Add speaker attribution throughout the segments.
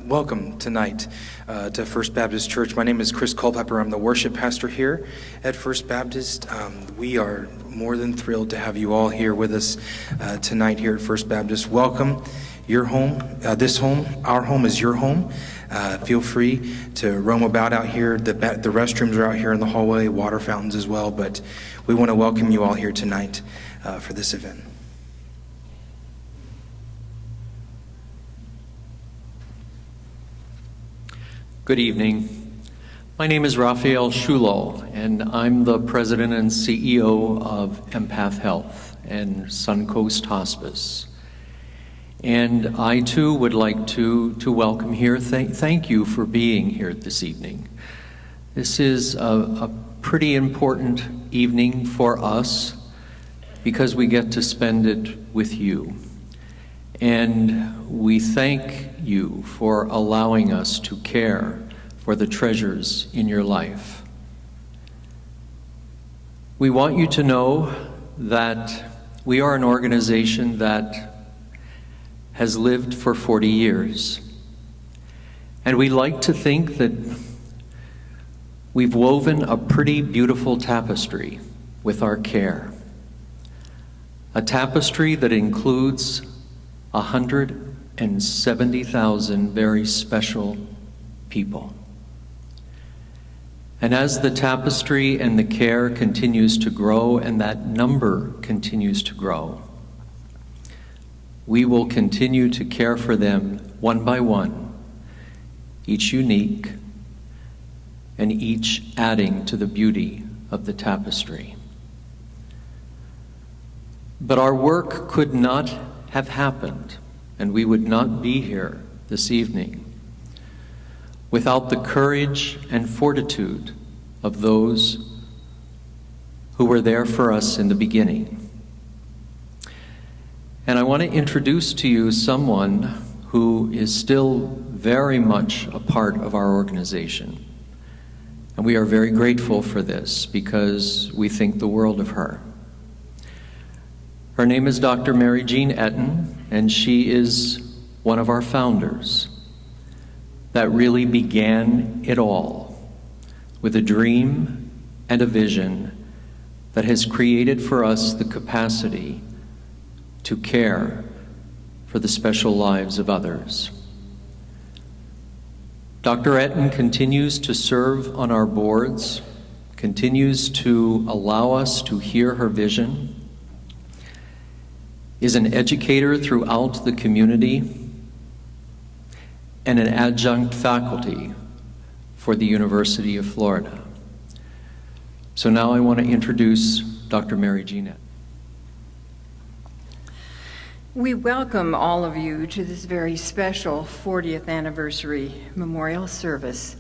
Speaker 1: Welcome tonight to First Baptist Church. My name is Chris Culpepper. I'm the worship pastor here at First Baptist. We are more than thrilled to have you all here with us tonight here at First Baptist. Welcome. Your home, this home, our home is your home. Feel free to roam about out here. The restrooms are out here in the hallway, water fountains as well. But we want to welcome you all here tonight for this event.
Speaker 2: Good evening. My name is Raphael Shulo, and I'm the president and CEO of Empath Health and Suncoast Hospice. And I too would like to welcome here. Thank you for being here this evening. This is a pretty important evening for us because we get to spend it with you. And we thank you for allowing us to care for the treasures in your life. We want you to know that we are an organization that has lived for 40 years. And we like to think that we've woven a pretty beautiful tapestry with our care. A tapestry that includes 170,000 very special people. And as the tapestry and the care continues to grow and that number continues to grow, we will continue to care for them one by one, each unique and each adding to the beauty of the tapestry. But our work could not have happened, and we would not be here this evening without the courage and fortitude of those who were there for us in the beginning. And I want to introduce to you someone who is still very much a part of our organization. And we are very grateful for this because we think the world of her. Her name is Dr. Mary Jean Etten, and she is one of our founders that really began it all with a dream and a vision that has created for us the capacity to care for the special lives of others. Dr. Etten continues to serve on our boards, continues to allow us to hear her vision, is an educator throughout the community, and an adjunct faculty for the University of Florida. So now I want to introduce Dr. Mary Jean Etten.
Speaker 3: We welcome all of you to this very special 40th anniversary memorial service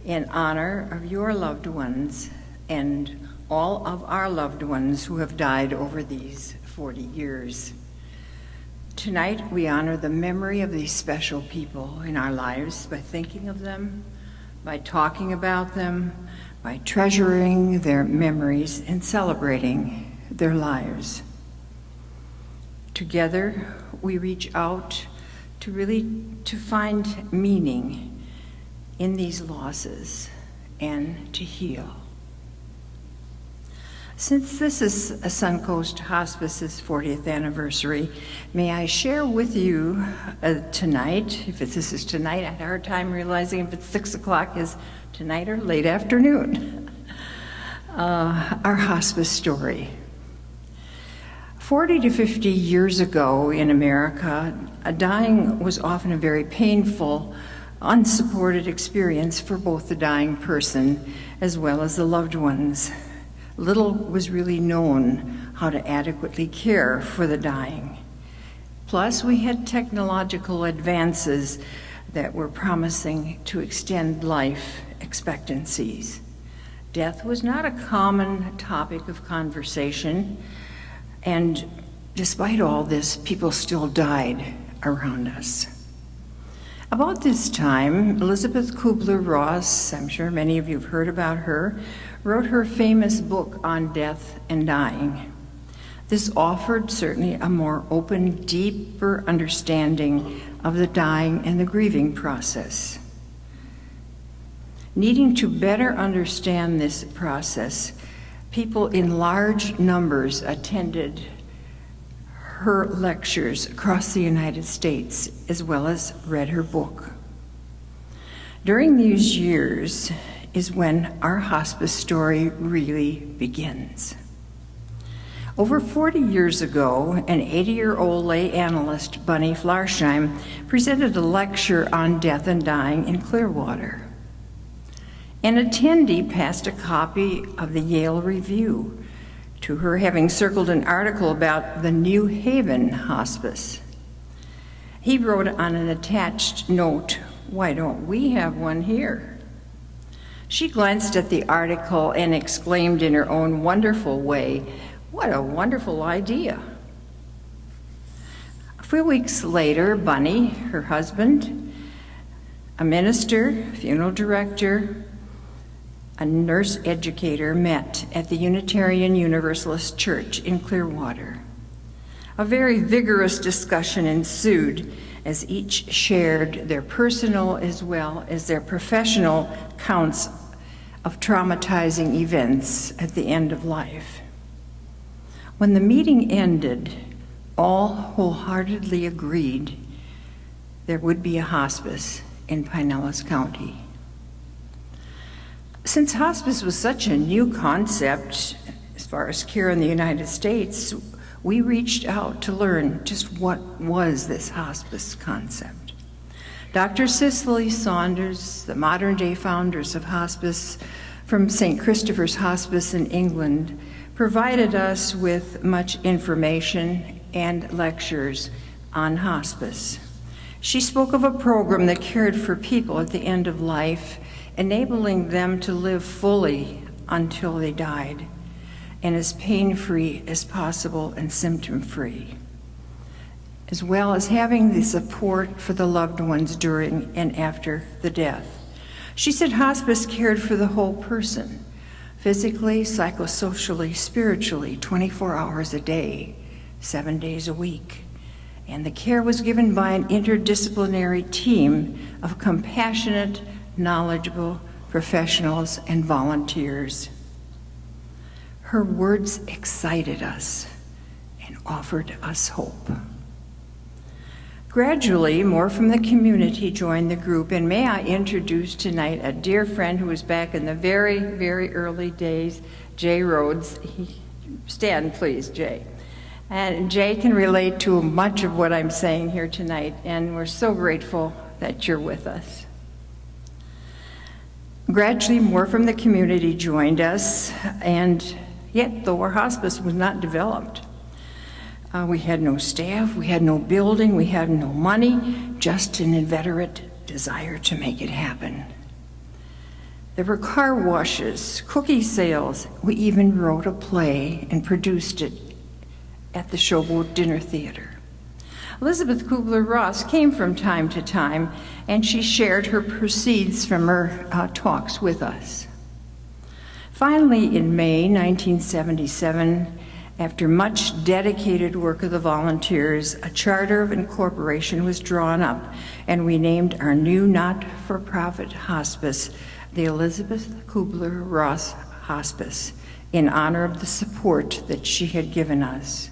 Speaker 3: in honor of your loved ones and all of our loved ones who have died over these 40 years. Tonight, we honor the memory of these special people in our lives by thinking of them, by talking about them, by treasuring their memories and celebrating their lives. Together, we reach out to find meaning in these losses and to heal. Since this is a Suncoast Hospice's 40th anniversary, may I share with you tonight, if this is tonight, I had a hard time realizing if it's 6 o'clock is tonight or late afternoon, our hospice story. 40 to 50 years ago in America, dying was often a very painful, unsupported experience for both the dying person as well as the loved ones. Little was really known how to adequately care for the dying. Plus, we had technological advances that were promising to extend life expectancies. Death was not a common topic of conversation, and despite all this, people still died around us. About this time, Elizabeth Kubler-Ross, I'm sure many of you have heard about her, wrote her famous book on death and dying. This offered certainly a more open, deeper understanding of the dying and the grieving process. Needing to better understand this process, people in large numbers attended her lectures across the United States, as well as read her book. During these years is when our hospice story really begins. Over 40 years ago, an 80-year-old lay analyst, Bunny Flarsheim, presented a lecture on death and dying in Clearwater. An attendee passed a copy of the Yale Review to her, having circled an article about the New Haven Hospice. He wrote on an attached note, "Why don't we have one here?" She glanced at the article and exclaimed in her own wonderful way, "What a wonderful idea." A few weeks later, Bunny, her husband, a minister, funeral director, a nurse educator met at the Unitarian Universalist Church in Clearwater. A very vigorous discussion ensued as each shared their personal as well as their professional accounts of traumatizing events at the end of life. When the meeting ended, all wholeheartedly agreed there would be a hospice in Pinellas County. Since hospice was such a new concept as far as care in the United States, we reached out to learn just what was this hospice concept. Dr. Cicely Saunders, the modern-day founders of hospice from St. Christopher's Hospice in England, provided us with much information and lectures on hospice. She spoke of a program that cared for people at the end of life, enabling them to live fully until they died, and as pain-free as possible and symptom-free, as well as having the support for the loved ones during and after the death. She said hospice cared for the whole person, physically, psychosocially, spiritually, 24 hours a day, 7 days a week. And the care was given by an interdisciplinary team of compassionate, knowledgeable professionals and volunteers. Her words excited us and offered us hope. Gradually, more from the community joined the group, and may I introduce tonight a dear friend who was back in the very, very early days, Jay Rhodes. Stand, please, Jay. And Jay can relate to much of what I'm saying here tonight, and we're so grateful that you're with us. Gradually, more from the community joined us, and yet, though our hospice was not developed, we had no staff, we had no building, we had no money, just an inveterate desire to make it happen. There were car washes, cookie sales. We even wrote a play and produced it at the Showboat Dinner Theater. Elizabeth Kubler-Ross came from time to time, and she shared her proceeds from her talks with us. Finally, in May 1977, after much dedicated work of the volunteers, a charter of incorporation was drawn up, and we named our new not-for-profit hospice the Elizabeth Kubler-Ross Hospice, in honor of the support that she had given us.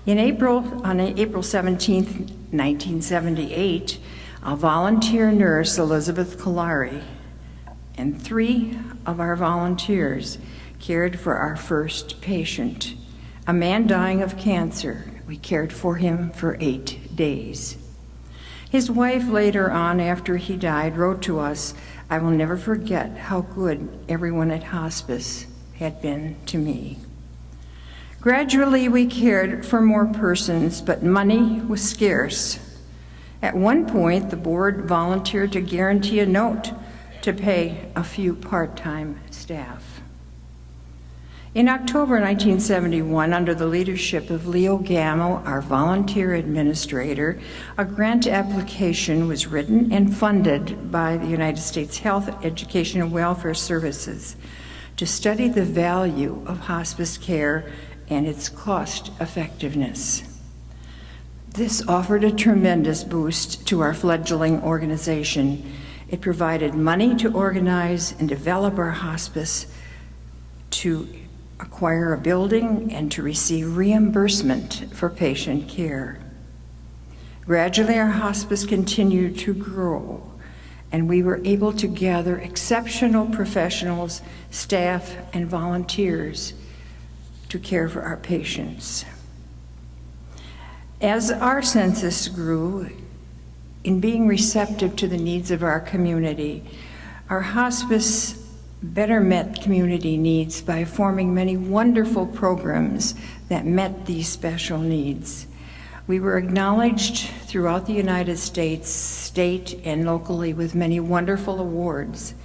Speaker 3: On April 17, 1978, a volunteer nurse, Elizabeth Kalari, and 3 of our volunteers cared for our first patient, a man dying of cancer. We cared for him for 8 days. His wife later on, after he died, wrote to us, "I will never forget how good everyone at hospice had been to me." Gradually, we cared for more persons, but money was scarce. At one point, the board volunteered to guarantee a note to pay a few part-time staff. In October 1971, under the leadership of Leo Gammo, our volunteer administrator, a grant application was written and funded by the United States Health, Education, and Welfare Services to study the value of hospice care and its cost effectiveness. This offered a tremendous boost to our fledgling organization. It provided money to organize and develop our hospice, to acquire a building, and to receive reimbursement for patient care. Gradually, our hospice continued to grow, and we were able to gather exceptional professionals, staff, and volunteers to care for our patients. As our census grew, in being receptive to the needs of our community, our hospice better met community needs by forming many wonderful programs that met these special needs. We were acknowledged throughout the United States, state and locally, with many wonderful awards.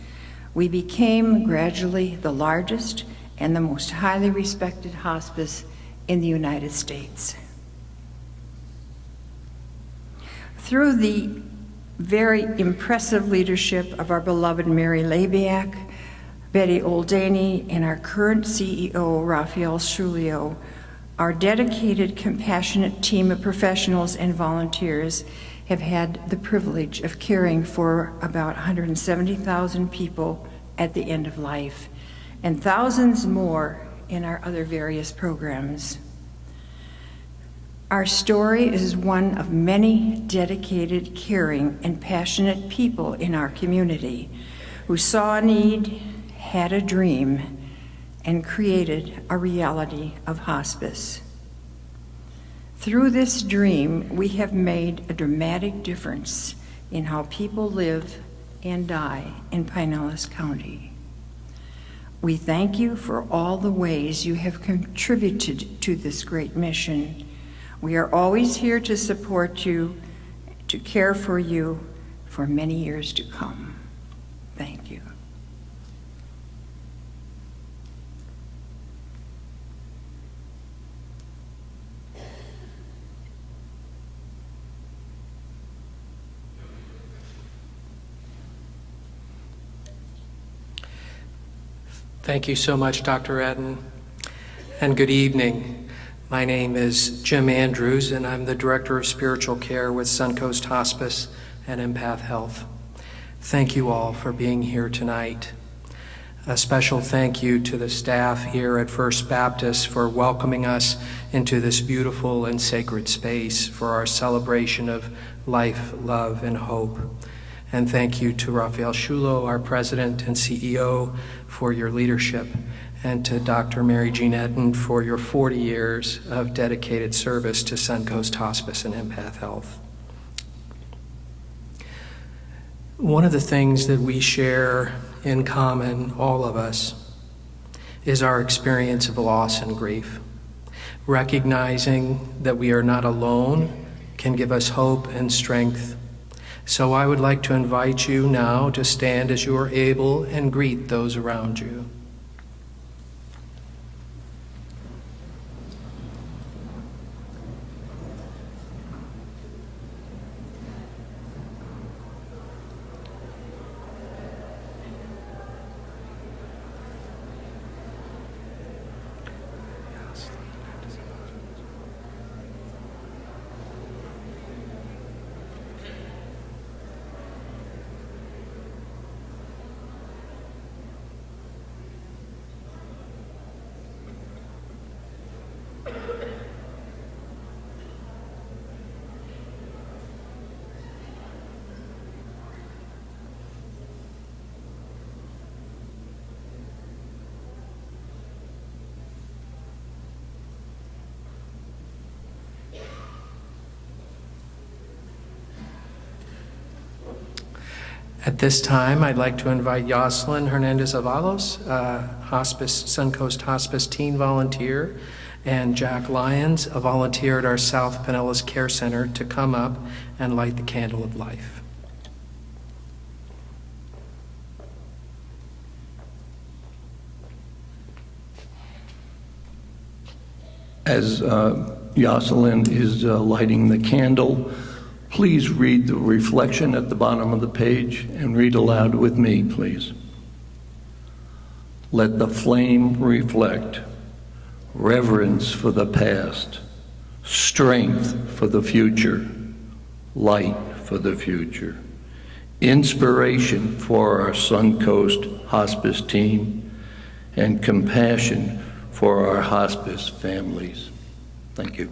Speaker 3: We became gradually the largest and the most highly respected hospice in the United States. Through the very impressive leadership of our beloved Mary Labiak, Betty Oldaney, and our current CEO, Raphael Shulio, our dedicated, compassionate team of professionals and volunteers have had the privilege of caring for about 170,000 people at the end of life, and thousands more in our other various programs. Our story is one of many dedicated, caring, and passionate people in our community who saw a need, had a dream, and created a reality of hospice. Through this dream, we have made a dramatic difference in how people live and die in Pinellas County. We thank you for all the ways you have contributed to this great mission. We are always here to support you, to care for you for many years to come. Thank you.
Speaker 4: Thank you so much, Dr. Etten, and good evening. My name is Jim Andrews, and I'm the Director of Spiritual Care with Suncoast Hospice and Empath Health. Thank you all for being here tonight. A special thank you to the staff here at First Baptist for welcoming us into this beautiful and sacred space for our celebration of life, love, and hope. And thank you to Raphael Shulo, our President and CEO, for your leadership, and to Dr. Mary Jean Etten for your 40 years of dedicated service to Suncoast Hospice and Empath Health. One of the things that we share in common, all of us, is our experience of loss and grief. Recognizing that we are not alone can give us hope and strength. So I would like to invite you now to stand as you are able and greet those around you. At this time, I'd like to invite Yoselin Hernandez-Avalos, Suncoast Hospice teen volunteer, and Jack Lyons, a volunteer at our South Pinellas Care Center, to come up and light the candle of life.
Speaker 5: As Yoselin is lighting the candle, please read the reflection at the bottom of the page and read aloud with me, please. Let the flame reflect. reverence for the past, strength for the future, light for the future, inspiration for our Suncoast Hospice team, and compassion for our hospice families. Thank you.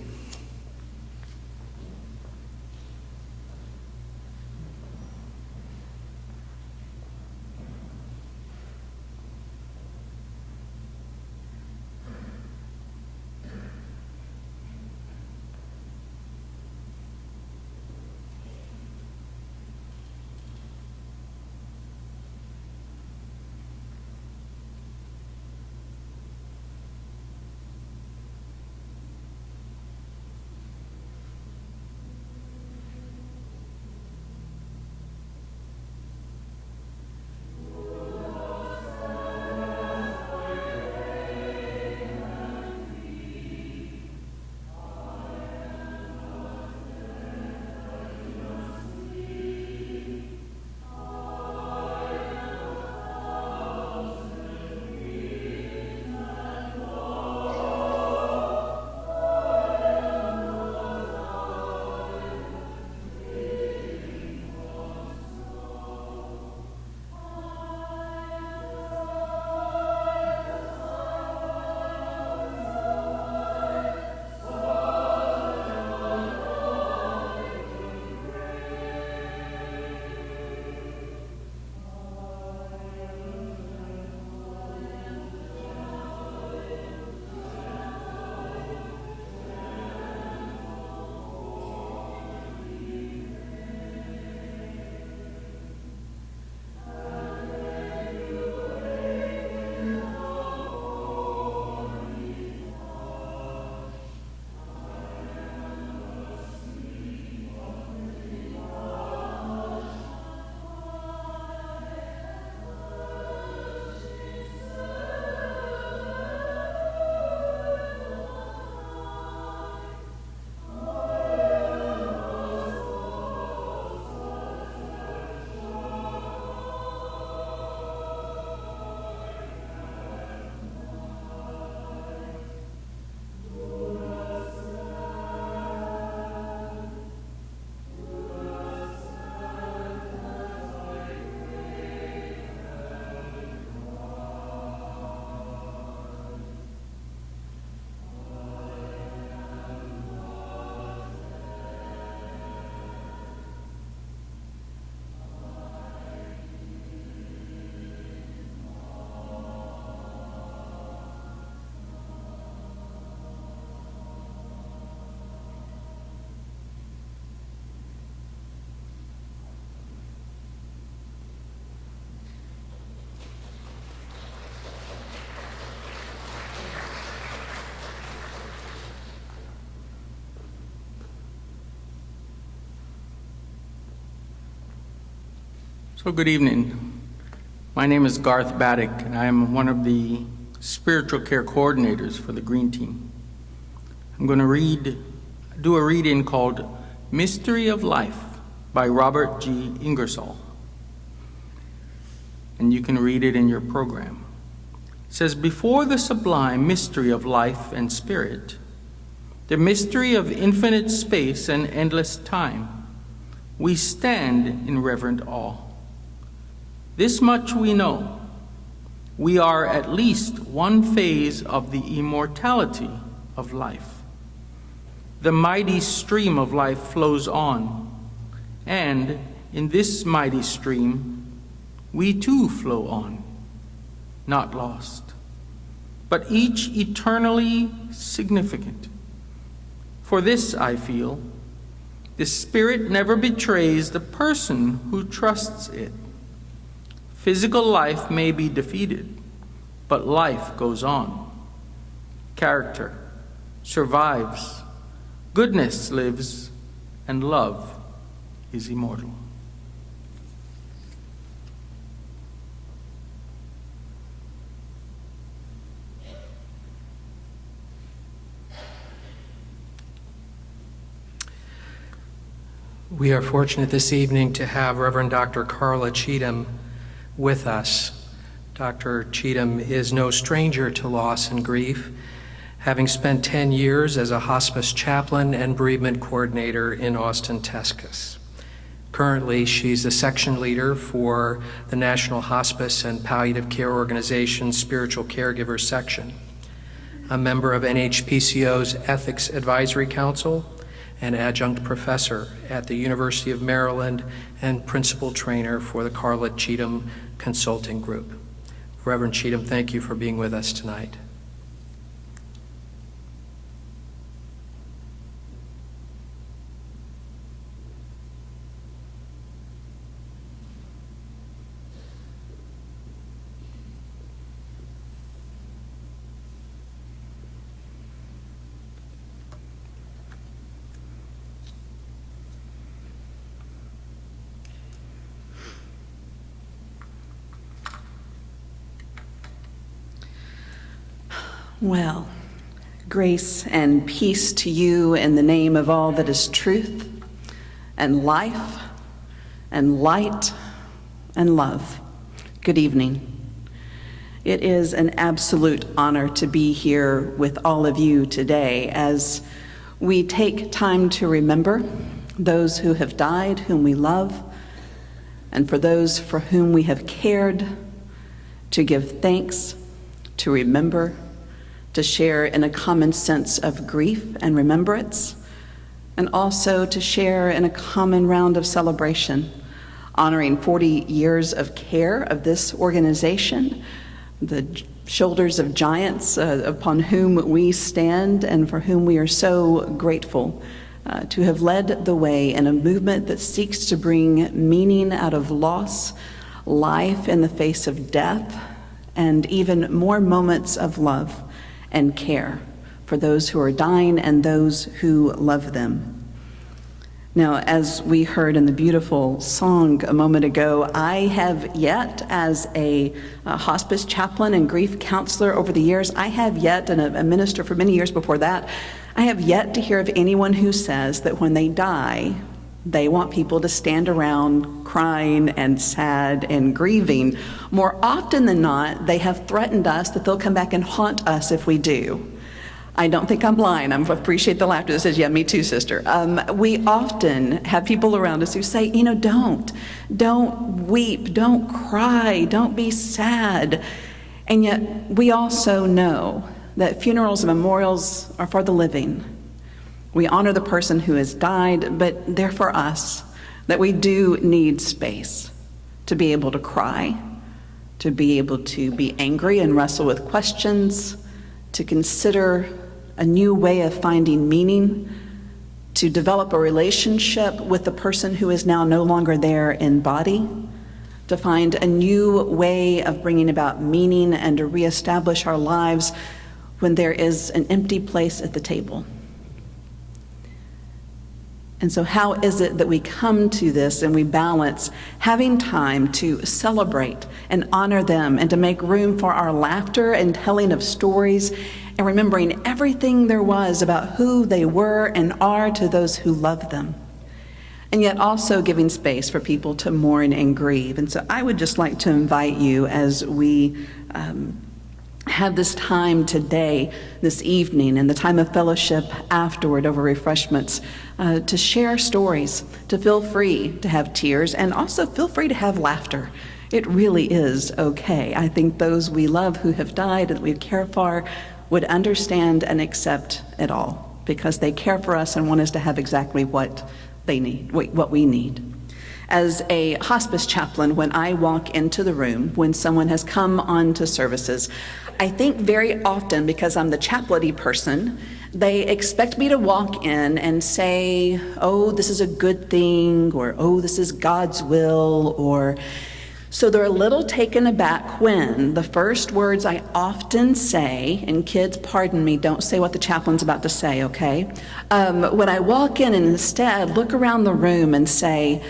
Speaker 6: So good evening. My name is Garth Baddick, and I am one of the spiritual care coordinators for the Green Team. I'm going to do a read-in called Mystery of Life by Robert G. Ingersoll. And you can read it in your program. It says, before the sublime mystery of life and spirit, the mystery of infinite space and endless time, we stand in reverent awe. This much we know. We are at least one phase of the immortality of life. The mighty stream of life flows on, and in this mighty stream, we too flow on, not lost, but each eternally significant. For this, I feel, the Spirit never betrays the person who trusts it. Physical life may be defeated, but life goes on. Character survives, goodness lives, and love is immortal.
Speaker 4: We are fortunate this evening to have Reverend Dr. Carla Cheatham with us. Dr. Cheatham is no stranger to loss and grief, having spent 10 years as a hospice chaplain and bereavement coordinator in Austin, Texas. Currently, she's the section leader for the National Hospice and Palliative Care Organization's Spiritual Caregiver Section, a member of NHPCO's Ethics Advisory Council, and adjunct professor at the University of Maryland and principal trainer for the Carlett Cheatham Consulting Group. Reverend Cheatham, thank you for being with us tonight.
Speaker 7: Well, grace and peace to you in the name of all that is truth and life and light and love. Good evening. It is an absolute honor to be here with all of you today as we take time to remember those who have died, whom we love, and for those for whom we have cared, to give thanks, to remember, to share in a common sense of grief and remembrance, and also to share in a common round of celebration, honoring 40 years of care of this organization, the shoulders of giants upon whom we stand and for whom we are so grateful to have led the way in a movement that seeks to bring meaning out of loss, life in the face of death, and even more moments of love and care for those who are dying and those who love them. Now, as we heard in the beautiful song a moment ago, I have yet, as a hospice chaplain and grief counselor over the years, I have yet, and a minister for many years before that, I have yet to hear of anyone who says that when they die, they want people to stand around crying and sad and grieving. More often than not, they have threatened us that they'll come back and haunt us if we do. I don't think I'm lying. I appreciate the laughter that says, yeah, me too, sister. We often have people around us who say, don't weep, don't cry, don't be sad. And yet we also know that funerals and memorials are for the living. We honor the person who has died, but they're for us, that we do need space to be able to cry, to be able to be angry and wrestle with questions, to consider a new way of finding meaning, to develop a relationship with the person who is now no longer there in body, to find a new way of bringing about meaning and to reestablish our lives when there is an empty place at the table. And so how is it that we come to this and we balance having time to celebrate and honor them and to make room for our laughter and telling of stories and remembering everything there was about who they were and are to those who love them, and yet also giving space for people to mourn and grieve. And so I would just like to invite you as we have this time today, this evening, and the time of fellowship afterward over refreshments, to share stories, to feel free to have tears, and also feel free to have laughter. It really is okay. I think those we love who have died and we care for would understand and accept it all because they care for us and want us to have exactly what they need, what we need. As a hospice chaplain, when I walk into the room, when someone has come on to services, I think very often, because I'm the chaplain-y person, they expect me to walk in and say, oh, this is a good thing, or oh, this is God's will, or so they're a little taken aback when the first words I often say, and kids, pardon me, don't say what the chaplain's about to say, okay? When I walk in and instead look around the room and say,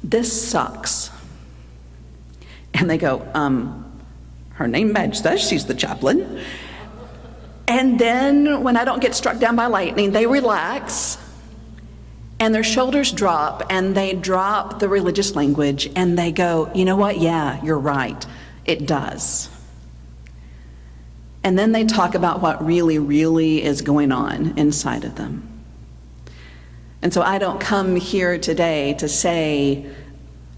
Speaker 7: this sucks. And they go, her name badge says she's the chaplain. And then when I don't get struck down by lightning, they relax and their shoulders drop and they drop the religious language and they go, you know what? Yeah, you're right. It does. And then they talk about what really, really is going on inside of them. And so I don't come here today to say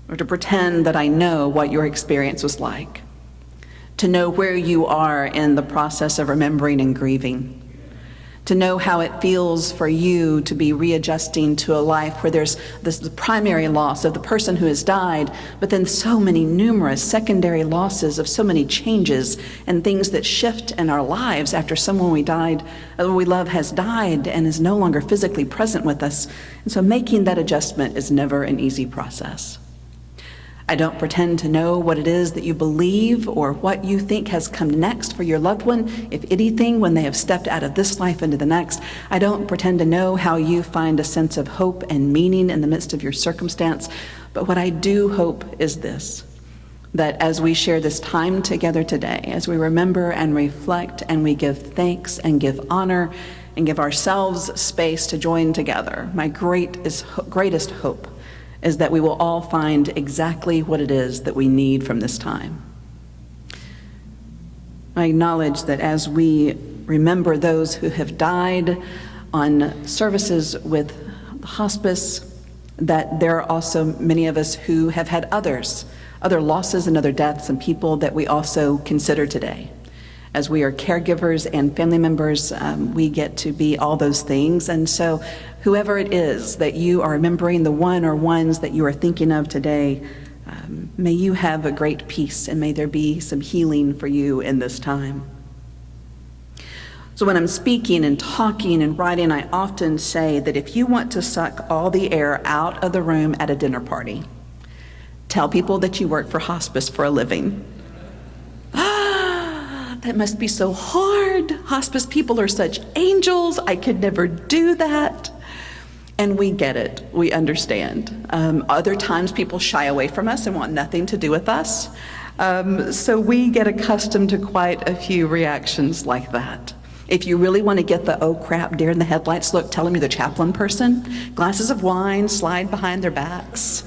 Speaker 7: or to pretend that I know what your experience was like, to know where you are in the process of remembering and grieving, to know how it feels for you to be readjusting to a life where there's the primary loss of the person who has died, but then so many numerous secondary losses of so many changes and things that shift in our lives after someone we love has died and is no longer physically present with us. And so making that adjustment is never an easy process. I don't pretend to know what it is that you believe or what you think has come next for your loved one, if anything, when they have stepped out of this life into the next. I don't pretend to know how you find a sense of hope and meaning in the midst of your circumstance. But what I do hope is this, that as we share this time together today, as we remember and reflect and we give thanks and give honor and give ourselves space to join together, my greatest hope is that we will all find exactly what it is that we need from this time. I acknowledge that as we remember those who have died on services with the hospice, that there are also many of us who have had other losses and other deaths and people that we also consider today. As we are caregivers and family members, we get to be all those things. And so whoever it is that you are remembering, the one or ones that you are thinking of today, may you have a great peace and may there be some healing for you in this time. So when I'm speaking and talking and writing, I often say that if you want to suck all the air out of the room at a dinner party, tell people that you work for hospice for a living. That must be so hard. Hospice people are such angels. I could never do that. And we get it. We understand. Other times people shy away from us and want nothing to do with us. So we get accustomed to quite a few reactions like that. If you really want to get the oh crap, deer in the headlights look, tell them you're the chaplain person. Glasses of wine slide behind their backs.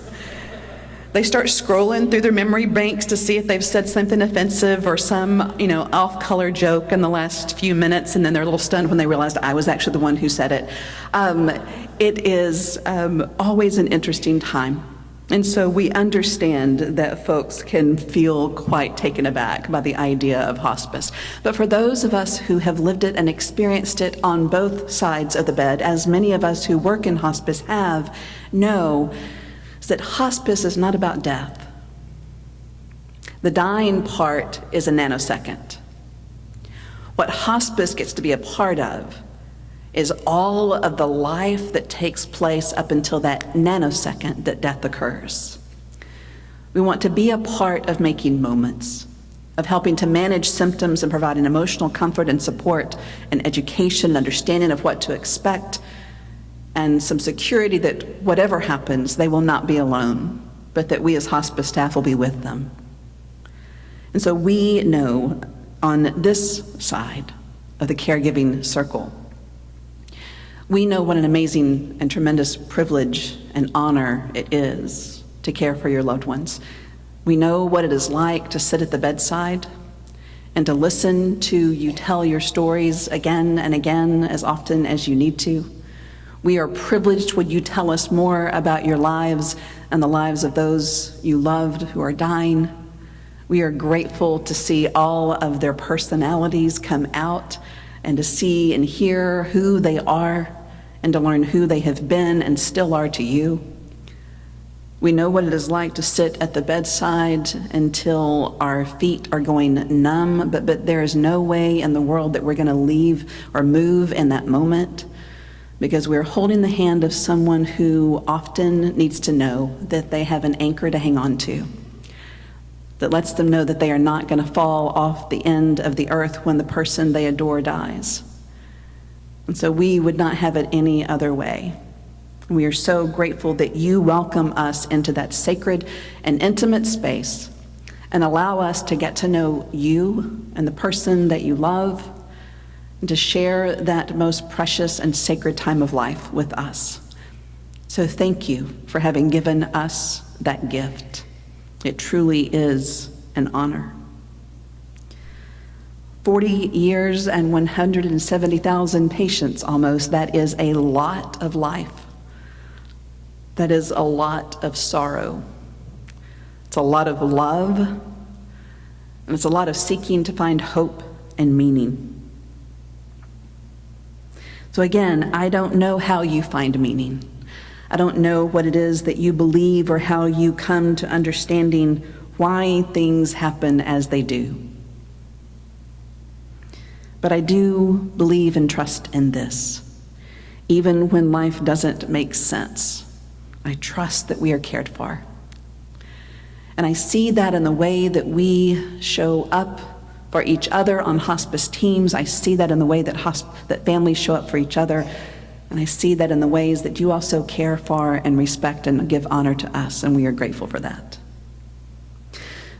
Speaker 7: They start scrolling through their memory banks to see if they've said something offensive or some, off-color joke in the last few minutes, and then they're a little stunned when they realize I was actually the one who said it. It is always an interesting time. And so we understand that folks can feel quite taken aback by the idea of hospice. But for those of us who have lived it and experienced it on both sides of the bed, as many of us who work in hospice have, know that hospice is not about death. The dying part is a nanosecond. What hospice gets to be a part of is all of the life that takes place up until that nanosecond that death occurs. We want to be a part of making moments, of helping to manage symptoms and providing emotional comfort and support and education, understanding of what to expect, and some security that whatever happens, they will not be alone, but that we as hospice staff will be with them. And so we know on this side of the caregiving circle, we know what an amazing and tremendous privilege and honor it is to care for your loved ones. We know what it is like to sit at the bedside and to listen to you tell your stories again and again as often as you need to. We are privileged when you tell us more about your lives and the lives of those you loved who are dying. We are grateful to see all of their personalities come out and to see and hear who they are and to learn who they have been and still are to you. We know what it is like to sit at the bedside until our feet are going numb, but there is no way in the world that we're going to leave or move in that moment, because we're holding the hand of someone who often needs to know that they have an anchor to hang on to, that lets them know that they are not going to fall off the end of the earth when the person they adore dies. And so we would not have it any other way. We are so grateful that you welcome us into that sacred and intimate space and allow us to get to know you and the person that you love, and to share that most precious and sacred time of life with us. So thank you for having given us that gift. It truly is an honor. 40 years and 170,000 patients almost. That is a lot of life. That is a lot of sorrow. It's a lot of love, and it's a lot of seeking to find hope and meaning. So again, I don't know how you find meaning. I don't know what it is that you believe or how you come to understanding why things happen as they do. But I do believe and trust in this. Even when life doesn't make sense, I trust that we are cared for. And I see that in the way that we show up for each other on hospice teams. I see that in the way that families show up for each other. And I see that in the ways that you also care for and respect and give honor to us, and we are grateful for that.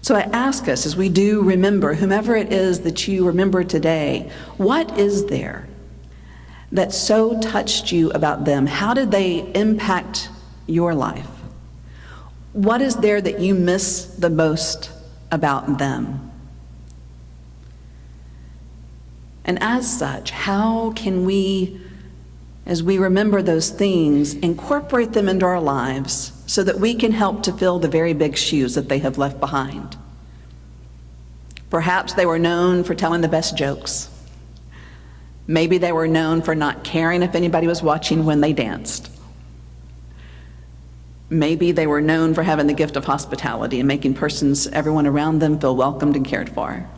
Speaker 7: So I ask us, as we do remember, whomever it is that you remember today, what is there that so touched you about them? How did they impact your life? What is there that you miss the most about them? And as such, how can we, as we remember those things, incorporate them into our lives so that we can help to fill the very big shoes that they have left behind? Perhaps they were known for telling the best jokes. Maybe they were known for not caring if anybody was watching when they danced. Maybe they were known for having the gift of hospitality and making everyone around them feel welcomed and cared for.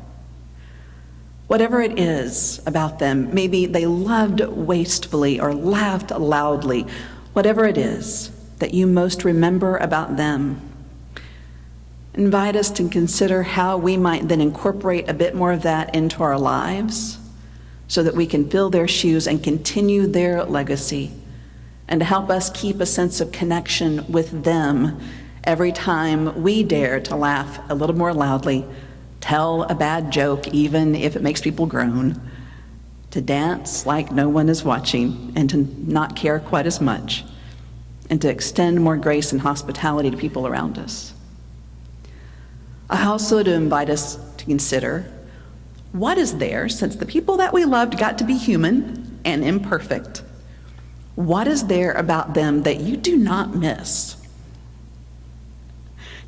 Speaker 7: Whatever it is about them, maybe they loved wastefully or laughed loudly. Whatever it is that you most remember about them, invite us to consider how we might then incorporate a bit more of that into our lives so that we can fill their shoes and continue their legacy, and to help us keep a sense of connection with them every time we dare to laugh a little more loudly, tell a bad joke even if it makes people groan, to dance like no one is watching and to not care quite as much, and to extend more grace and hospitality to people around us. I also to invite us to consider, what is there, since the people that we loved got to be human and imperfect, what is there about them that you do not miss?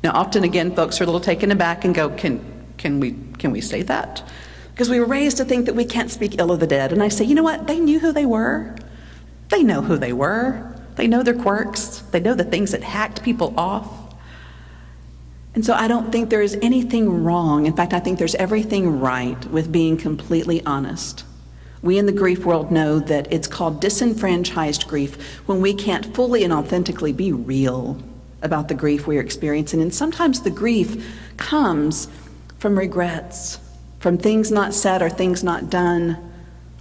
Speaker 7: Now, often again, folks are a little taken aback and go, can we say that? Because we were raised to think that we can't speak ill of the dead. And I say, you know what? They knew who they were. They know who they were. They know their quirks. They know the things that hacked people off. And so I don't think there is anything wrong. In fact, I think there's everything right with being completely honest. We in the grief world know that it's called disenfranchised grief when we can't fully and authentically be real about the grief we're experiencing. And sometimes the grief comes from regrets, from things not said or things not done,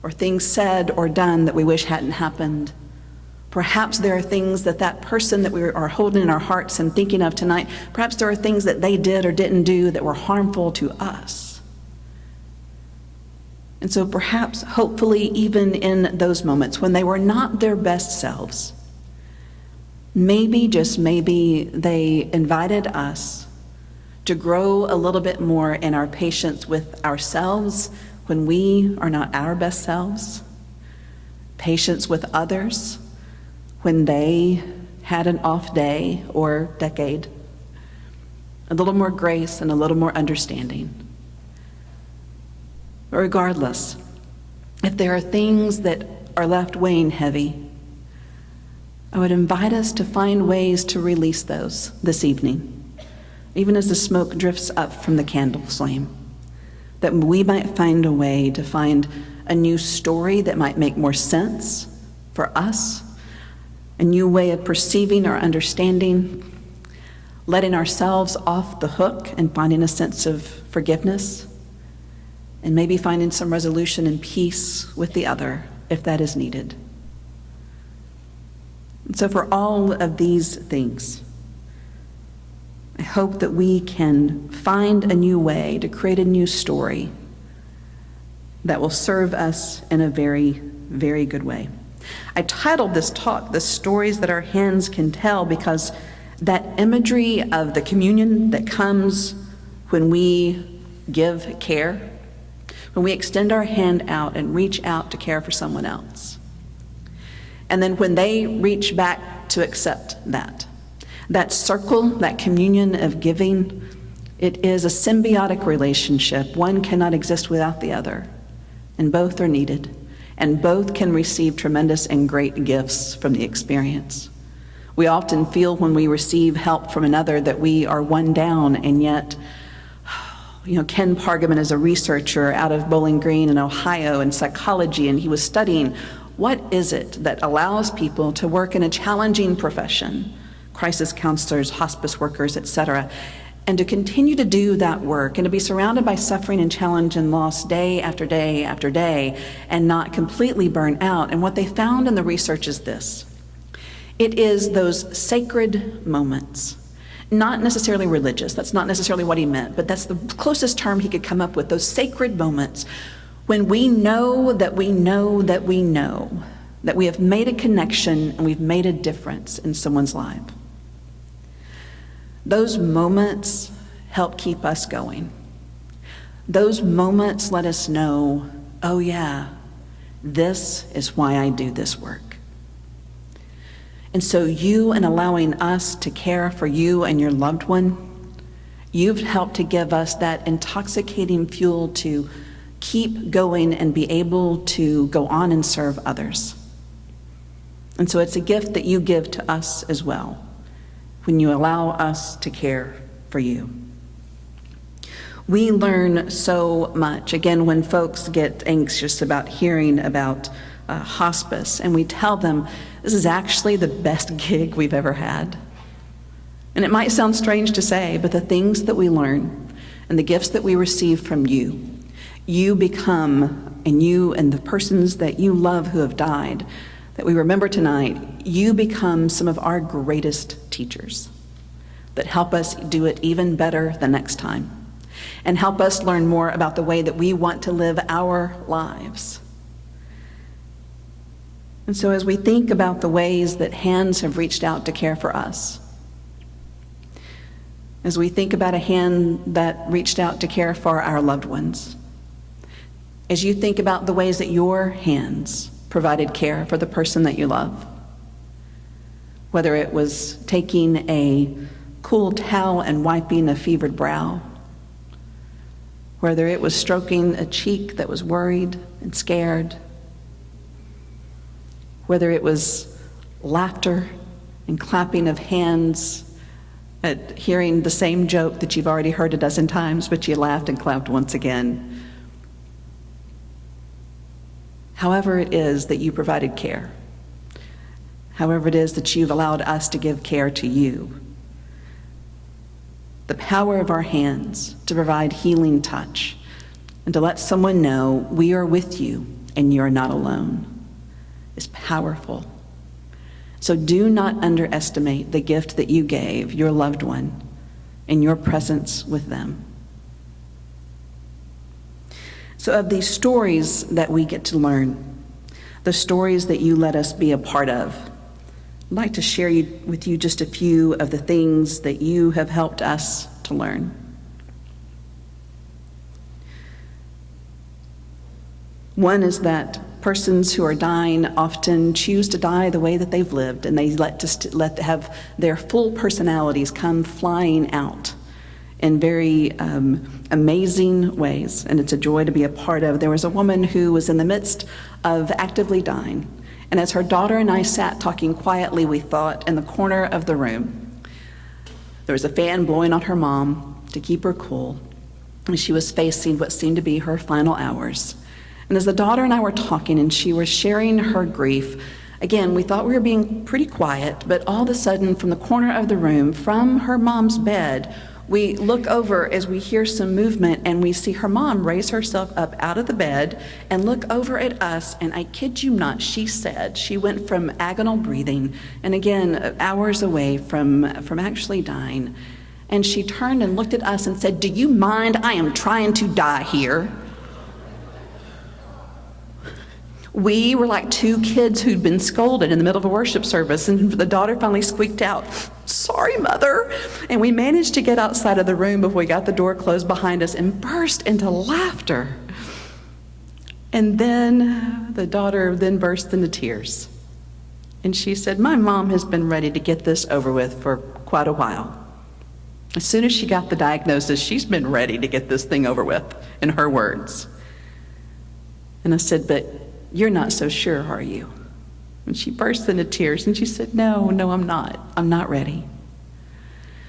Speaker 7: or things said or done that we wish hadn't happened. Perhaps there are things that person that we are holding in our hearts and thinking of tonight, perhaps there are things that they did or didn't do that were harmful to us. And so perhaps, hopefully, even in those moments when they were not their best selves, maybe, just maybe, they invited us to grow a little bit more in our patience with ourselves when we are not our best selves, patience with others when they had an off day or decade, a little more grace and a little more understanding. But regardless, if there are things that are left weighing heavy, I would invite us to find ways to release those this evening, even as the smoke drifts up from the candle flame, that we might find a way to find a new story that might make more sense for us, a new way of perceiving or understanding, letting ourselves off the hook and finding a sense of forgiveness, and maybe finding some resolution and peace with the other if that is needed. And so for all of these things, I hope that we can find a new way to create a new story that will serve us in a very, very good way. I titled this talk, "The Stories That Our Hands Can Tell," because that imagery of the communion that comes when we give care, when we extend our hand out and reach out to care for someone else. And then when they reach back to accept that circle, that communion of giving, it is a symbiotic relationship. One cannot exist without the other, and both are needed, and both can receive tremendous and great gifts from the experience. We often feel when we receive help from another that we are one down, and yet, Ken Pargaman is a researcher out of Bowling Green in Ohio in psychology, and he was studying what is it that allows people to work in a challenging profession, crisis counselors, hospice workers, etc., and to continue to do that work and to be surrounded by suffering and challenge and loss day after day after day and not completely burn out. And what they found in the research is this. It is those sacred moments, not necessarily religious, that's not necessarily what he meant, but that's the closest term he could come up with, those sacred moments when we know that we know that we know that we have made a connection and we've made a difference in someone's life. Those moments help keep us going. Those moments let us know, oh yeah, this is why I do this work. And so you, in allowing us to care for you and your loved one, you've helped to give us that intoxicating fuel to keep going and be able to go on and serve others. And so it's a gift that you give to us as well, when you allow us to care for you. We learn so much, again, when folks get anxious about hearing about hospice, and we tell them this is actually the best gig we've ever had. And it might sound strange to say, but the things that we learn and the gifts that we receive from you, you become, and you and the persons that you love who have died, that we remember tonight, you become some of our greatest teachers that help us do it even better the next time and help us learn more about the way that we want to live our lives. And so as we think about the ways that hands have reached out to care for us, as we think about a hand that reached out to care for our loved ones, as you think about the ways that your hands provided care for the person that you love, whether it was taking a cool towel and wiping a fevered brow, whether it was stroking a cheek that was worried and scared, whether it was laughter and clapping of hands at hearing the same joke that you've already heard a dozen times, but you laughed and clapped once again. However it is that you provided care, however it is that you've allowed us to give care to you, the power of our hands to provide healing touch and to let someone know we are with you and you're not alone is powerful. So do not underestimate the gift that you gave your loved one and your presence with them. So of these stories that we get to learn, the stories that you let us be a part of, I'd like to share with you just a few of the things that you have helped us to learn. One is that persons who are dying often choose to die the way that they've lived, and they let to have their full personalities come flying out in very amazing ways, and it's a joy to be a part of. There was a woman who was in the midst of actively dying, and as her daughter and I sat talking quietly, we thought, in the corner of the room, there was a fan blowing on her mom to keep her cool, and she was facing what seemed to be her final hours. And as the daughter and I were talking and she was sharing her grief, again, we thought we were being pretty quiet, but all of a sudden, from the corner of the room, from her mom's bed, we look over as we hear some movement, and we see her mom raise herself up out of the bed and look over at us, and I kid you not, she said she went from agonal breathing, and again, hours away from actually dying, and she turned and looked at us and said, "Do you mind? I am trying to die here." We were like two kids who'd been scolded in the middle of a worship service, and the daughter finally squeaked out, "Sorry, Mother." And we managed to get outside of the room before we got the door closed behind us and burst into laughter. And then the daughter then burst into tears. And she said, my mom has been ready to get this over with for quite a while. As soon as she got the diagnosis, she's been ready to get this thing over with, in her words. And I said, but you're not so sure, are you? And she burst into tears and she said, no, I'm not. I'm not ready.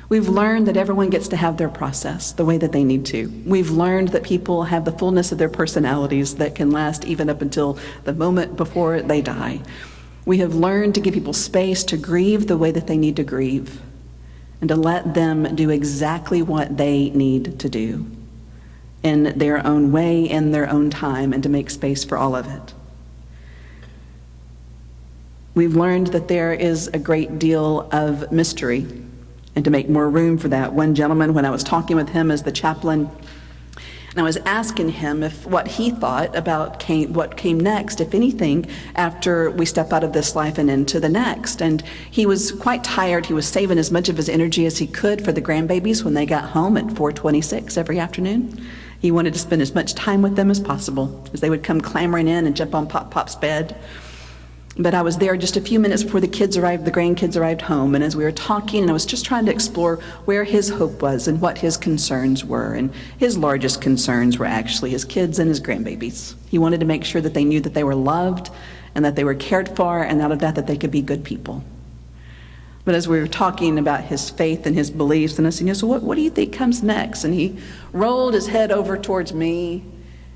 Speaker 7: We've learned that everyone gets to have their process the way that they need to. We've learned that people have the fullness of their personalities that can last even up until the moment before they die. We have learned to give people space to grieve the way that they need to grieve and to let them do exactly what they need to do in their own way, in their own time, and to make space for all of it. We've learned that there is a great deal of mystery, and to make more room for that, one gentleman, when I was talking with him as the chaplain, and I was asking him what he thought about what came next, if anything, after we step out of this life and into the next. And he was quite tired. He was saving as much of his energy as he could for the grandbabies when they got home at 4:26 every afternoon. He wanted to spend as much time with them as possible, as they would come clamoring in and jump on Pop's bed. But I was there just a few minutes before the grandkids arrived home, and as we were talking, and I was just trying to explore where his hope was and what his concerns were, and his largest concerns were actually his kids and his grandbabies. He wanted to make sure that they knew that they were loved and that they were cared for, and out of that they could be good people. But as we were talking about his faith and his beliefs, and I said, so what do you think comes next? And he rolled his head over towards me,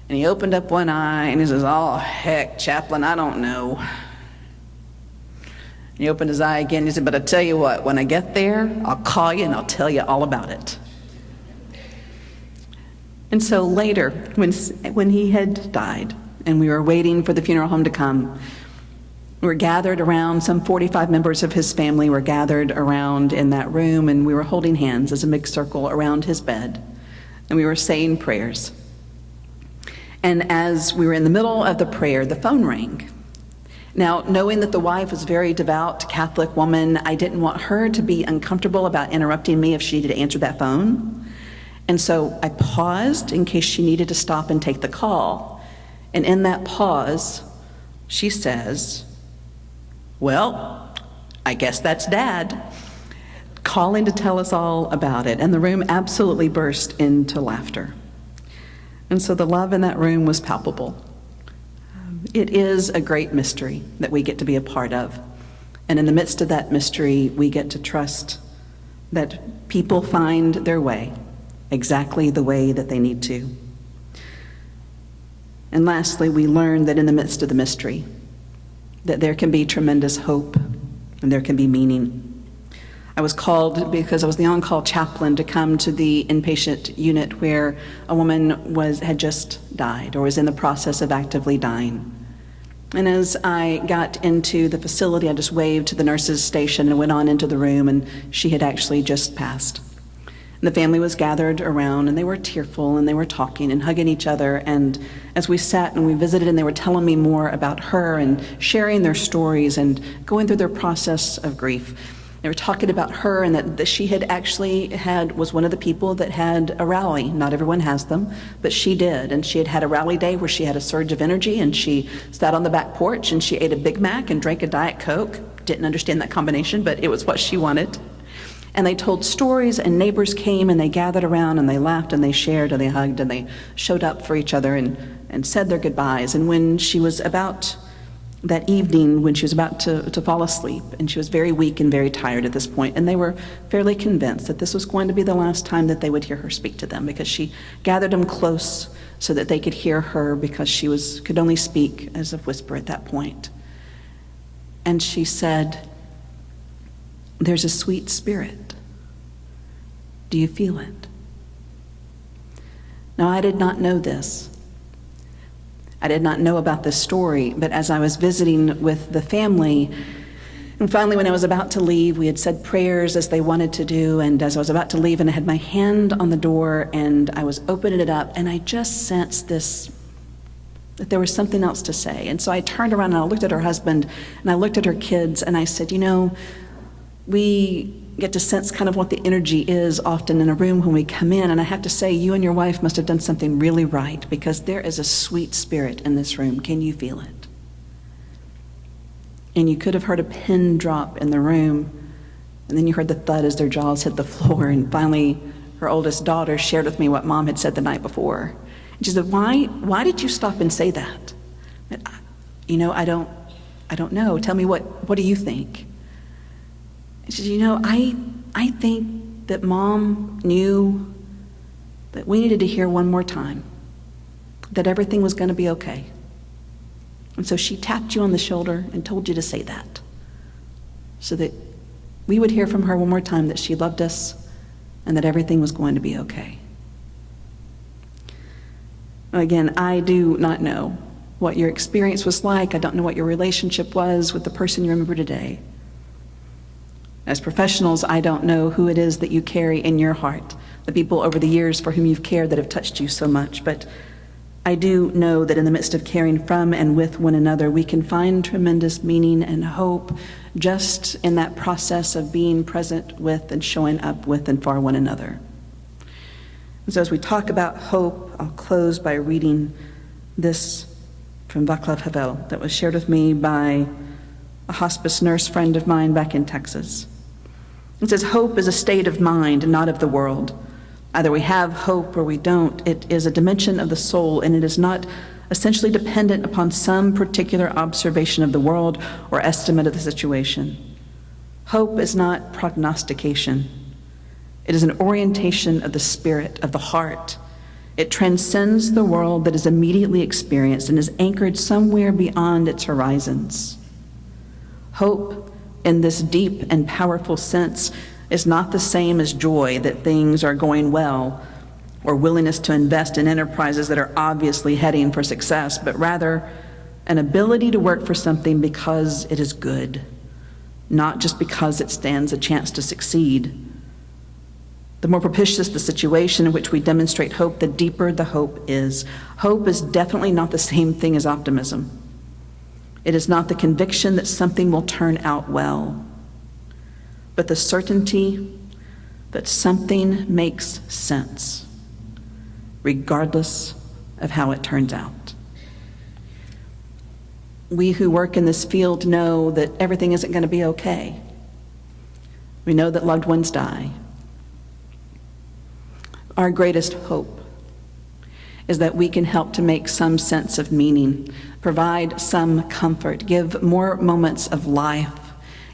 Speaker 7: and he opened up one eye, and he says, oh, heck, chaplain, I don't know. He opened his eye again. He said, but I tell you what, when I get there, I'll call you and I'll tell you all about it. And so later, when he had died and we were waiting for the funeral home to come, we were gathered around, some 45 members of his family were gathered around in that room, and we were holding hands as a big circle around his bed, and we were saying prayers. And as we were in the middle of the prayer, the phone rang. Now, knowing that the wife was a very devout Catholic woman, I didn't want her to be uncomfortable about interrupting me if she needed to answer that phone. And so I paused in case she needed to stop and take the call. And in that pause, she says, well, I guess that's Dad, calling to tell us all about it. And the room absolutely burst into laughter. And so the love in that room was palpable. It is a great mystery that we get to be a part of. And in the midst of that mystery, we get to trust that people find their way exactly the way that they need to. And lastly, we learn that in the midst of the mystery, that there can be tremendous hope and there can be meaning. I was called because I was the on-call chaplain to come to the inpatient unit where a woman had just died or was in the process of actively dying. And as I got into the facility, I just waved to the nurses' station and went on into the room, and she had actually just passed. And the family was gathered around, and they were tearful, and they were talking and hugging each other. And as we sat and we visited, and they were telling me more about her and sharing their stories and going through their process of grief. They were talking about her and that she had actually was one of the people that had a rally. Not everyone has them, but she did. And she had a rally day where she had a surge of energy, and she sat on the back porch and she ate a Big Mac and drank a Diet Coke. Didn't understand that combination, but it was what she wanted. And they told stories, and neighbors came and they gathered around and they laughed and they shared and they hugged and they showed up for each other and said their goodbyes. And when she was about that evening, when she was about to fall asleep, and she was very weak and very tired at this point, and they were fairly convinced that this was going to be the last time that they would hear her speak to them, because she gathered them close so that they could hear her, because she could only speak as a whisper at that point. And she said, "There's a sweet spirit. Do you feel it?" Now, I did not know this. I did not know about this story, but as I was visiting with the family, and finally when I was about to leave, we had said prayers as they wanted to do, and as I was about to leave, and I had my hand on the door, and I was opening it up, and I just sensed that there was something else to say. And so I turned around and I looked at her husband, and I looked at her kids, and I said, we get to sense kind of what the energy is often in a room when we come in. And I have to say, you and your wife must have done something really right, because there is a sweet spirit in this room. Can you feel it? And you could have heard a pin drop in the room, and then you heard the thud as their jaws hit the floor. And finally, her oldest daughter shared with me what Mom had said the night before. And she said, why did you stop and say that? I don't know. Tell me, what do you think? And she said, I think that Mom knew that we needed to hear one more time that everything was going to be okay. And so she tapped you on the shoulder and told you to say that, so that we would hear from her one more time that she loved us and that everything was going to be okay. Again, I do not know what your experience was like. I don't know what your relationship was with the person you remember today. As professionals, I don't know who it is that you carry in your heart, the people over the years for whom you've cared that have touched you so much. But I do know that in the midst of caring from and with one another, we can find tremendous meaning and hope just in that process of being present with and showing up with and for one another. And so as we talk about hope, I'll close by reading this from Václav Havel that was shared with me by a hospice nurse friend of mine back in Texas. It says, hope is a state of mind, not of the world. Either we have hope or we don't. It is a dimension of the soul, and it is not essentially dependent upon some particular observation of the world or estimate of the situation. Hope is not prognostication. It is an orientation of the spirit, of the heart. It transcends the world that is immediately experienced and is anchored somewhere beyond its horizons. Hope, in this deep and powerful sense, is not the same as joy that things are going well or willingness to invest in enterprises that are obviously heading for success, but rather an ability to work for something because it is good, not just because it stands a chance to succeed. The more propitious the situation in which we demonstrate hope, the deeper the hope is. Hope is definitely not the same thing as optimism. It is not the conviction that something will turn out well, but the certainty that something makes sense, regardless of how it turns out. We who work in this field know that everything isn't going to be okay. We know that loved ones die. Our greatest hope is that we can help to make some sense of meaning, provide some comfort, give more moments of life,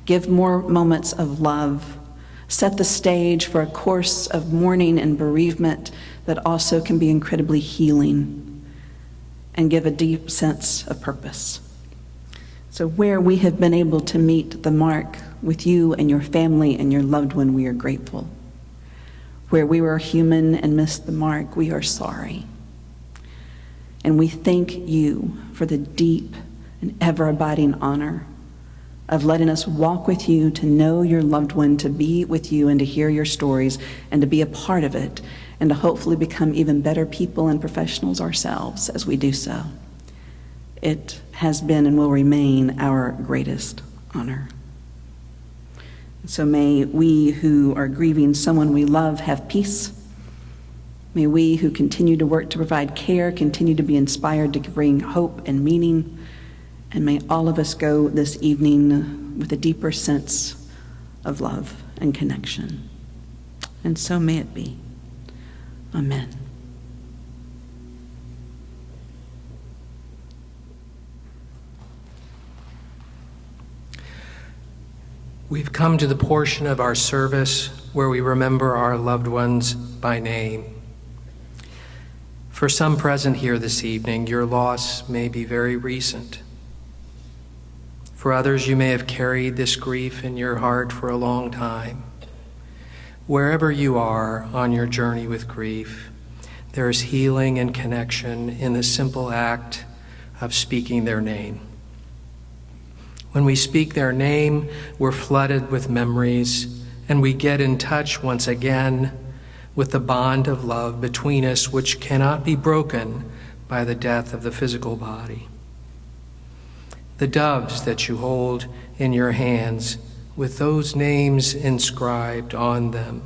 Speaker 7: give more moments of love, set the stage for a course of mourning and bereavement that also can be incredibly healing, and give a deep sense of purpose. So where we have been able to meet the mark with you and your family and your loved one, we are grateful. Where we were human and missed the mark, we are sorry. And we thank you for the deep and ever-abiding honor of letting us walk with you, to know your loved one, to be with you and to hear your stories and to be a part of it, and to hopefully become even better people and professionals ourselves as we do so. It has been and will remain our greatest honor. So may we who are grieving someone we love have peace. May we who continue to work to provide care continue to be inspired to bring hope and meaning. And may all of us go this evening with a deeper sense of love and connection. And so may it be. Amen.
Speaker 4: We've come to the portion of our service where we remember our loved ones by name. For some present here this evening, your loss may be very recent. For others, you may have carried this grief in your heart for a long time. Wherever you are on your journey with grief, there is healing and connection in the simple act of speaking their name. When we speak their name, we're flooded with memories, and we get in touch once again with the bond of love between us, which cannot be broken by the death of the physical body. The doves that you hold in your hands with those names inscribed on them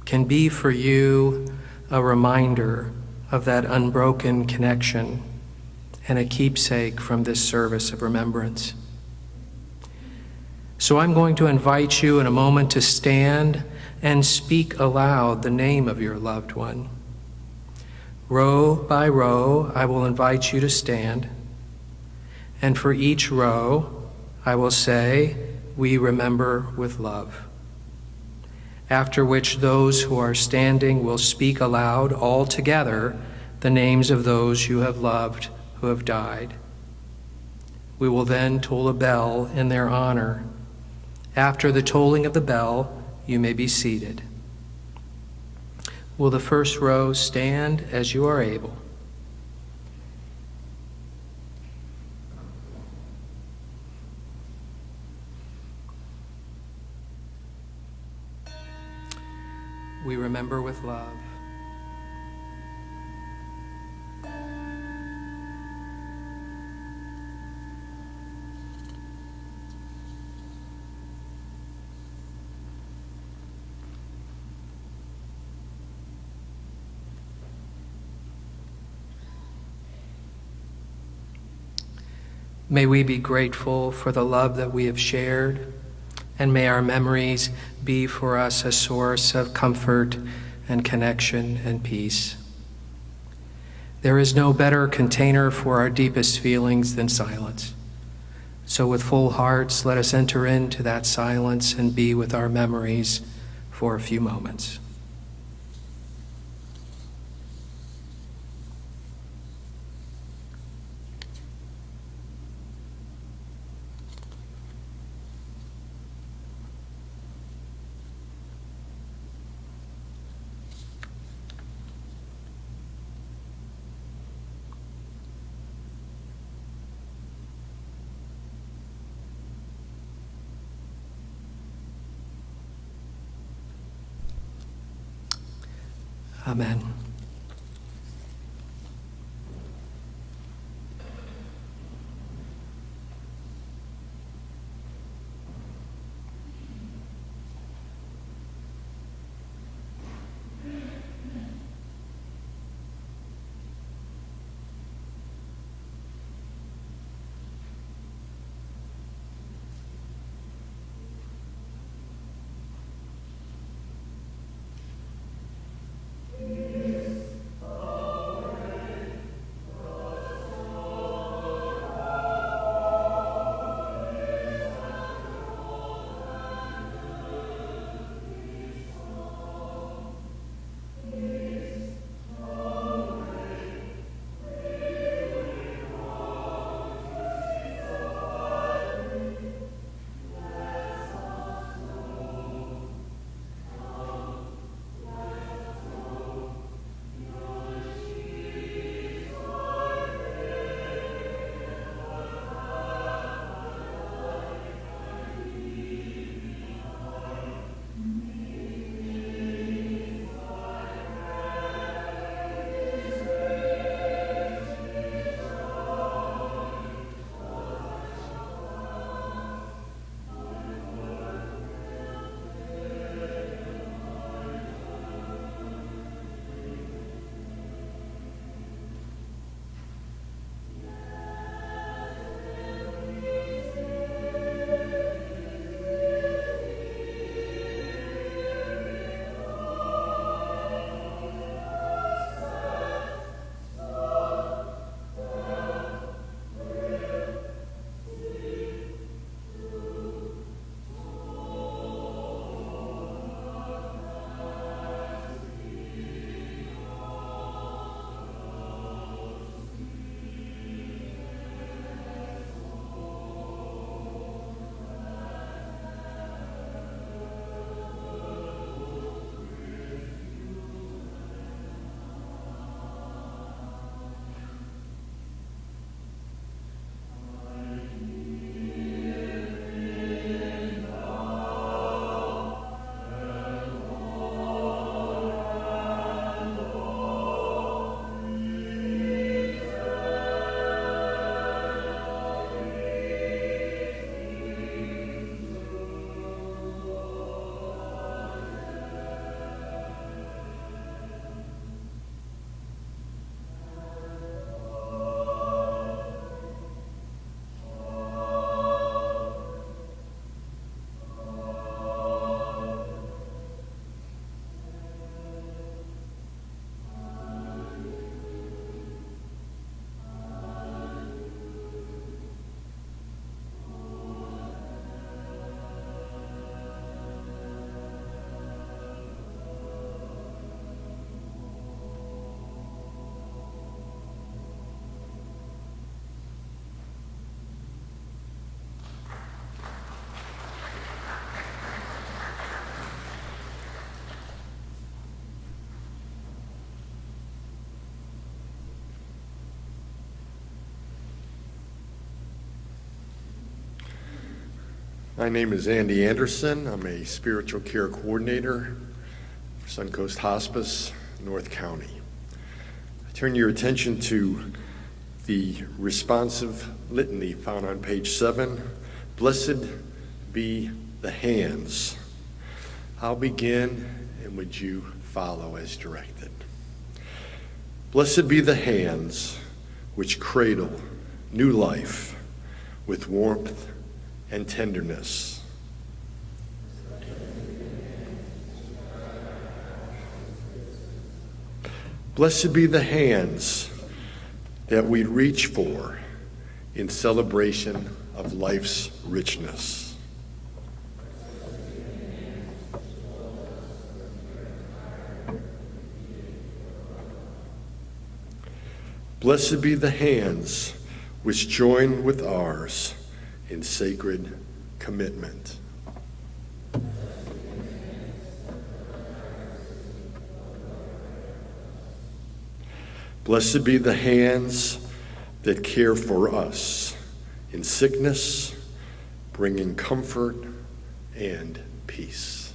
Speaker 4: can be for you a reminder of that unbroken connection and a keepsake from this service of remembrance. So I'm going to invite you in a moment to stand and speak aloud the name of your loved one. Row by row, I will invite you to stand, and for each row, I will say, "We remember with love." After which those who are standing will speak aloud all together the names of those you have loved who have died. We will then toll a bell in their honor. After the tolling of the bell, you may be seated. Will the first row stand as you are able? We remember with love. May we be grateful for the love that we have shared, and may our memories be for us a source of comfort and connection and peace. There is no better container for our deepest feelings than silence. So with full hearts, let us enter into that silence and be with our memories for a few moments. Amen.
Speaker 8: My name is Andy Anderson. I'm a spiritual care coordinator for Suncoast Hospice, North County. I turn your attention to the responsive litany found on page 7. Blessed be the hands. I'll begin, and would you follow as directed? Blessed be the hands which cradle new life with warmth and tenderness. Blessed be the hands that we reach for in celebration of life's richness. Blessed be the hands which join with ours in sacred commitment. Blessed be the hands that care for us in sickness, bringing comfort and peace.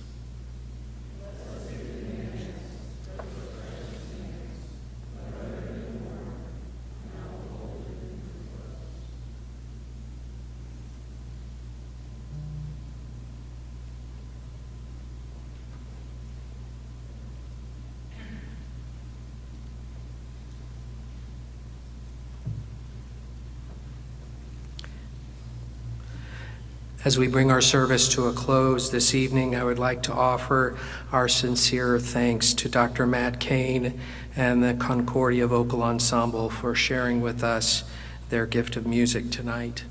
Speaker 4: As we bring our service to a close this evening, I would like to offer our sincere thanks to Dr. Matt Kane and the Concordia Vocal Ensemble for sharing with us their gift of music tonight.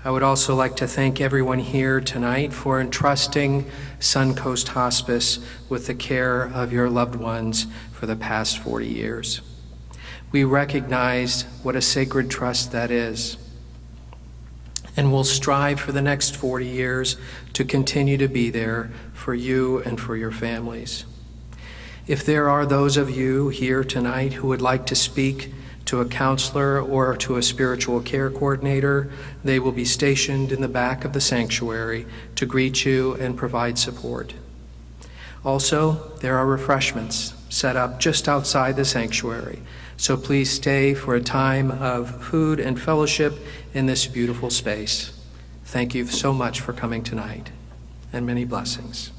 Speaker 4: I would also like to thank everyone here tonight for entrusting Suncoast Hospice with the care of your loved ones for the past 40 years. We recognize what a sacred trust that is, and we'll strive for the next 40 years to continue to be there for you and for your families. If there are those of you here tonight who would like to speak to a counselor or to a spiritual care coordinator, they will be stationed in the back of the sanctuary to greet you and provide support. Also, there are refreshments set up just outside the sanctuary, so please stay for a time of food and fellowship in this beautiful space. Thank you so much for coming tonight, and many blessings.